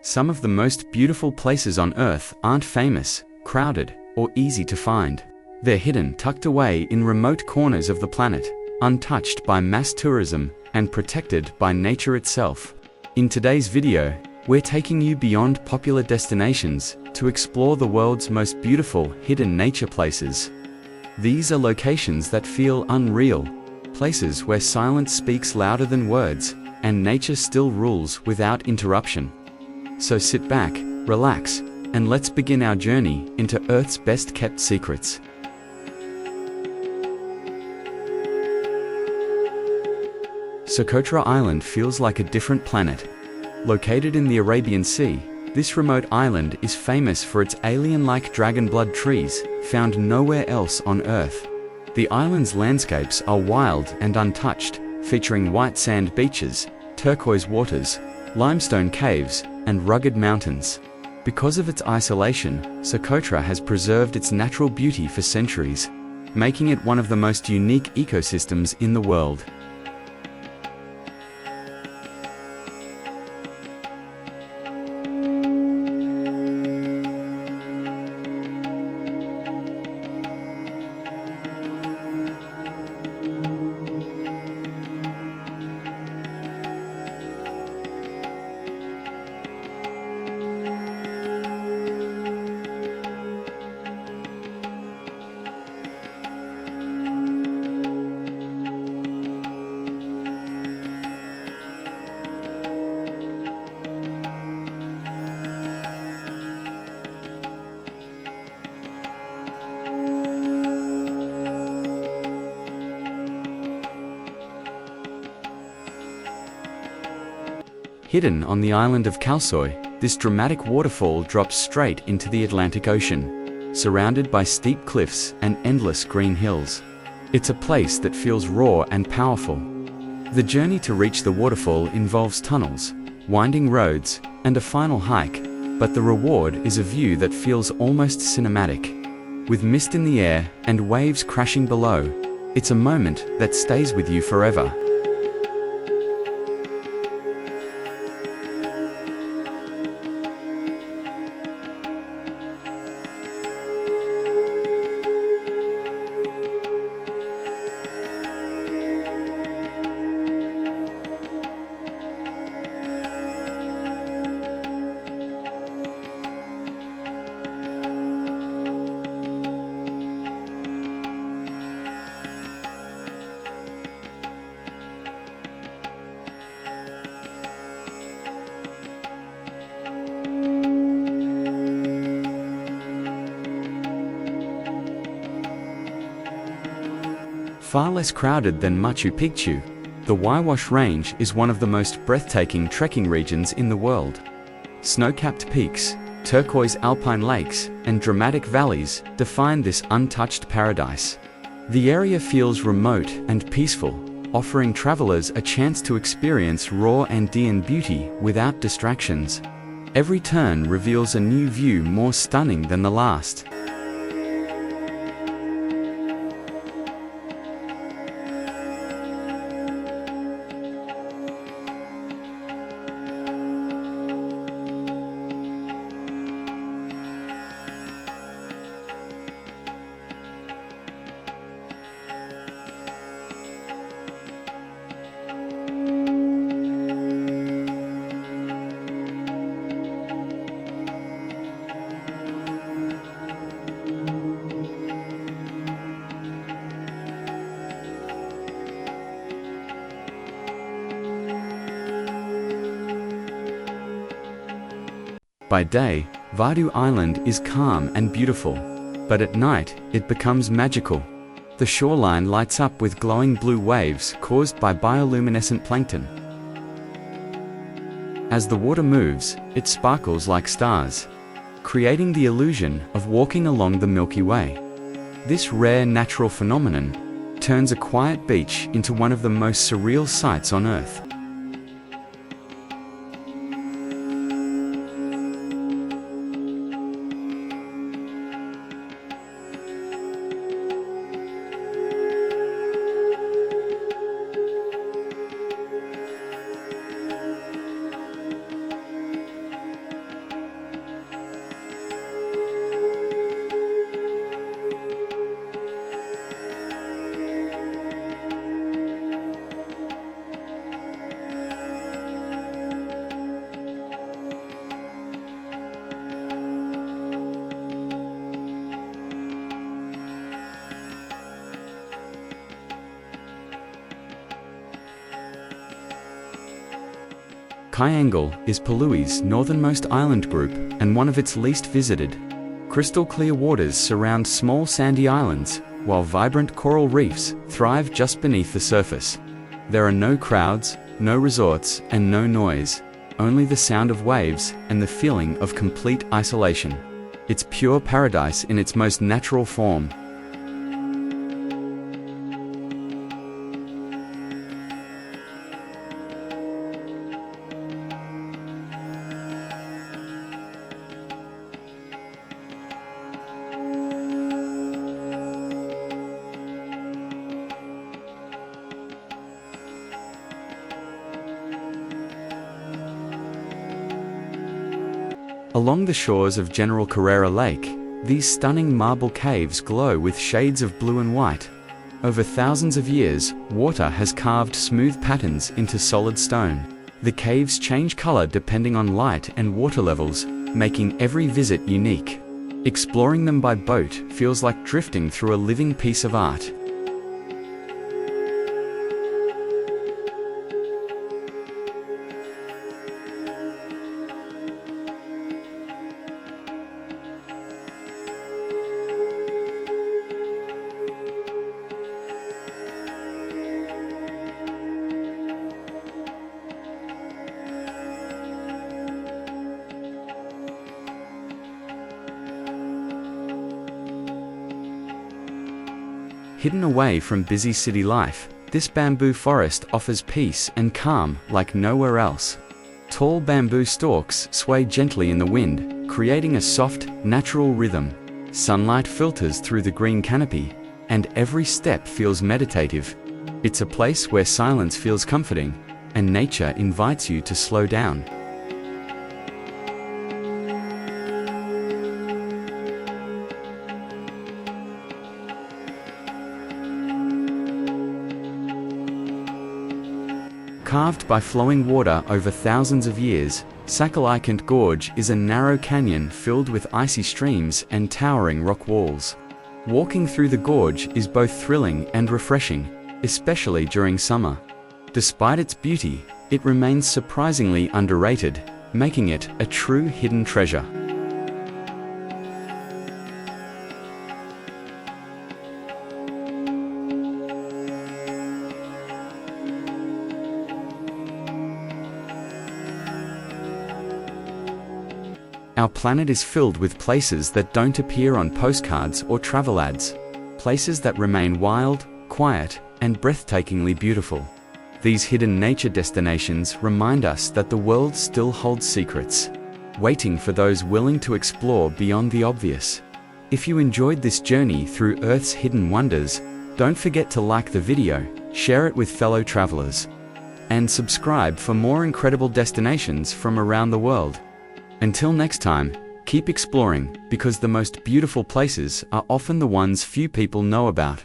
Some of the most beautiful places on Earth aren't famous, crowded, or easy to find. They're hidden, tucked away in remote corners of the planet, untouched by mass tourism and protected by nature itself. In today's video, we're taking you beyond popular destinations to explore the world's most beautiful hidden nature places. These are locations that feel unreal, places where silence speaks louder than words, and nature still rules without interruption. So sit back, relax, and let's begin our journey into Earth's best-kept secrets. Socotra Island feels like a different planet. Located in the Arabian Sea, this remote island is famous for its alien-like dragon blood trees, found nowhere else on Earth. The island's landscapes are wild and untouched, featuring white sand beaches, turquoise waters, limestone caves, and rugged mountains. Because of its isolation, Socotra has preserved its natural beauty for centuries, making it one of the most unique ecosystems in the world. Hidden on the island of Calsoy, this dramatic waterfall drops straight into the Atlantic Ocean, surrounded by steep cliffs and endless green hills. It's a place that feels raw and powerful. The journey to reach the waterfall involves tunnels, winding roads, and a final hike, but the reward is a view that feels almost cinematic. With mist in the air and waves crashing below, it's a moment that stays with you forever. Far less crowded than Machu Picchu, the Huayhuash Range is one of the most breathtaking trekking regions in the world. Snow-capped peaks, turquoise alpine lakes, and dramatic valleys define this untouched paradise. The area feels remote and peaceful, offering travelers a chance to experience raw Andean beauty without distractions. Every turn reveals a new view more stunning than the last. By day, Vadu Island is calm and beautiful, but at night, it becomes magical. The shoreline lights up with glowing blue waves caused by bioluminescent plankton. As the water moves, it sparkles like stars, creating the illusion of walking along the Milky Way. This rare natural phenomenon turns a quiet beach into one of the most surreal sights on Earth. Kyangle is Palui's northernmost island group and one of its least visited. Crystal clear waters surround small sandy islands, while vibrant coral reefs thrive just beneath the surface. There are no crowds, no resorts, and no noise, only the sound of waves and the feeling of complete isolation. It's pure paradise in its most natural form. Along the shores of General Carrera Lake, these stunning marble caves glow with shades of blue and white. Over thousands of years, water has carved smooth patterns into solid stone. The caves change color depending on light and water levels, making every visit unique. Exploring them by boat feels like drifting through a living piece of art. Hidden away from busy city life, this bamboo forest offers peace and calm like nowhere else. Tall bamboo stalks sway gently in the wind, creating a soft, natural rhythm. Sunlight filters through the green canopy, and every step feels meditative. It's a place where silence feels comforting, and nature invites you to slow down. Carved by flowing water over thousands of years, Sakalaikanth Gorge is a narrow canyon filled with icy streams and towering rock walls. Walking through the gorge is both thrilling and refreshing, especially during summer. Despite its beauty, it remains surprisingly underrated, making it a true hidden treasure. Our planet is filled with places that don't appear on postcards or travel ads. Places that remain wild, quiet, and breathtakingly beautiful. These hidden nature destinations remind us that the world still holds secrets, waiting for those willing to explore beyond the obvious. If you enjoyed this journey through Earth's hidden wonders, don't forget to like the video, share it with fellow travelers, and subscribe for more incredible destinations from around the world. Until next time, keep exploring, because the most beautiful places are often the ones few people know about.